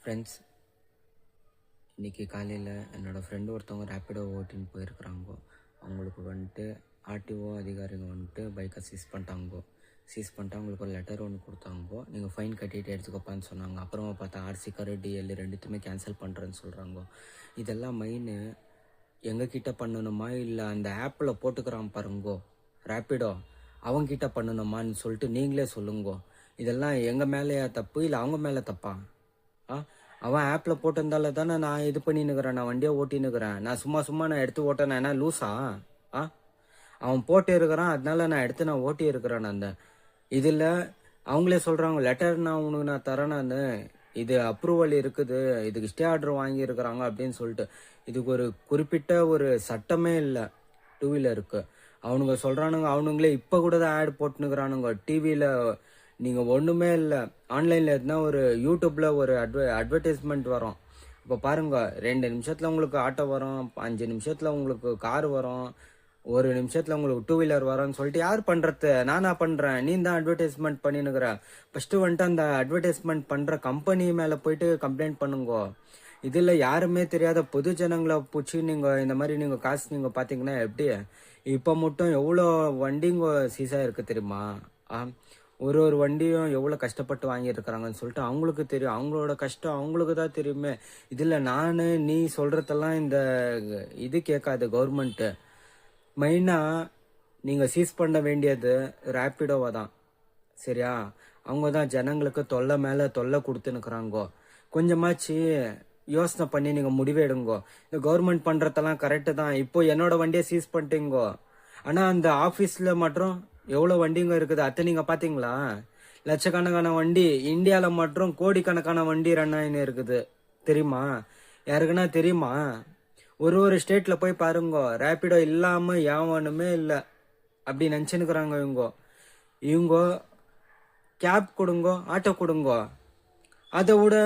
Friends, இன்றைக்கி காலையில் என்னோடய ஃப்ரெண்டு ஒருத்தவங்க ரேப்பிடோ ஓட்டின்னு போயிருக்கிறாங்கோ. அவங்களுக்கு வந்துட்டு ஆர்டிஓ அதிகாரிங்க வந்துட்டு பைக்கை சீஸ் பண்ணிட்டாங்கோ. சீஸ் பண்ணிட்டு அவங்களுக்கு ஒரு லெட்டர் ஒன்று கொடுத்தாங்கோ. நீங்கள் ஃபைன் கட்டிட்டு எடுத்துக்கப்பான்னு சொன்னாங்க. அப்புறமா பார்த்தா ஆர்சி கார்டு டிஎல் ரெண்டுத்தையுமே கேன்சல் பண்ணுறேன்னு சொல்கிறாங்கோ. இதெல்லாம் மெயின் எங்ககிட்ட பண்ணணுமா இல்லை அந்த ஆப்பில் போட்டுக்கிறான் பாருங்கோ ரேப்பிடோ அவங்ககிட்ட பண்ணணுமான்னு சொல்லிட்டு நீங்களே சொல்லுங்கோ. இதெல்லாம் எங்கள் மேலேயா தப்பு இல்லை அவங்க மேலே தப்பா? அவன் ஆப்பில் போட்டிருந்தால தானே நான் இது பண்ணின்னுக்கிறேன், நான் வண்டியை ஓட்டின்னுக்கிறேன். நான் சும்மா நான் எடுத்து ஓட்டேன் என்ன லூஸா? அவன் போட்டு இருக்கிறான், அதனால நான் எடுத்து நான் ஓட்டி இருக்கிறேன். அந்த இதில் அவங்களே சொல்கிறாங்க, லெட்டர் நான் உனக்கு நான் தரேன், நான் இது அப்ரூவல் இருக்குது, இதுக்கு ஸ்டே ஆர்டர் வாங்கியிருக்கிறாங்க அப்படின்னு சொல்லிட்டு. இதுக்கு ஒரு குறிப்பிட்ட ஒரு சட்டமே இல்லை டூ வீலருக்கு. அவனுங்க சொல்கிறானுங்க, அவனுங்களே இப்போ கூட தான் ஆட் போட்டுனுக்குறானுங்க டிவியில். நீங்கள் ஒன்றுமே இல்லை, ஆன்லைனில் இருந்தால் ஒரு யூடியூப்பில் ஒரு அட்வர்டைஸ்மெண்ட் வரும். இப்போ பாருங்கள், 2 நிமிஷத்தில் உங்களுக்கு ஆட்டோ வரும், 5 நிமிஷத்தில் உங்களுக்கு கார் வரும், 1 நிமிஷத்தில் உங்களுக்கு டூ வீலர் வரும்னு சொல்லிட்டு யார் பண்ணுறது? நானா பண்ணுறேன்? நீ தான் அட்வர்டைஸ்மெண்ட் பண்ணினுக்கிற. ஃபஸ்ட்டு வந்துட்டு அந்த அட்வர்டைஸ்மெண்ட் பண்ணுற கம்பெனி மேலே போயிட்டு கம்ப்ளைண்ட் பண்ணுங்கோ. இதில் யாருமே தெரியாத பொது ஜனங்களை பிடிச்சி நீங்கள் இந்த மாதிரி நீங்கள் காசு நீங்கள் பார்த்தீங்கன்னா எப்படி? இப்போ மட்டும் எவ்வளோ வண்டிங்க சீஸாக இருக்குது தெரியுமா? ஒரு வண்டியும் எவ்வளோ கஷ்டப்பட்டு வாங்கியிருக்கிறாங்கன்னு சொல்லிட்டு அவங்களுக்கு தெரியும். அவங்களோட கஷ்டம் அவங்களுக்கு தான் தெரியுமே. இதில் நீ சொல்கிறதெல்லாம் இந்த இது கேட்காது கவர்மெண்ட்டு. மெயினாக நீங்கள் சீஸ் பண்ண வேண்டியது ரேப்பிடோவை தான், சரியா? அவங்க தான் ஜனங்களுக்கு தொல்லை மேலே தொல்லை கொடுத்துன்னுக்குறாங்கோ. கொஞ்சமாச்சு யோசனை பண்ணி நீங்கள் முடிவெடுங்கோ. இந்த கவர்மெண்ட் பண்ணுறதெல்லாம் கரெக்டு தான். இப்போ என்னோட வண்டியை சீஸ் பண்ணிட்டீங்கோ, ஆனால் அந்த ஆஃபீஸில் மட்டும் எவ்வளோ வண்டிங்க இருக்குது அத்தை நீங்கள் பார்த்தீங்களா? லட்சக்கணக்கான வண்டி இந்தியாவில் மட்டும் கோடிக்கணக்கான வண்டி ரன் ஆகின்னு இருக்குது தெரியுமா? யாருக்குன்னா தெரியுமா? ஒரு ஸ்டேட்டில் போய் பாருங்கோ, ரேப்பிடோ இல்லாமல் யாவனுமே இல்லை அப்படி நினச்சின்னுக்குறாங்க. இவங்க கேப் கொடுங்கோ, ஆட்டோ கொடுங்கோ. அதை விட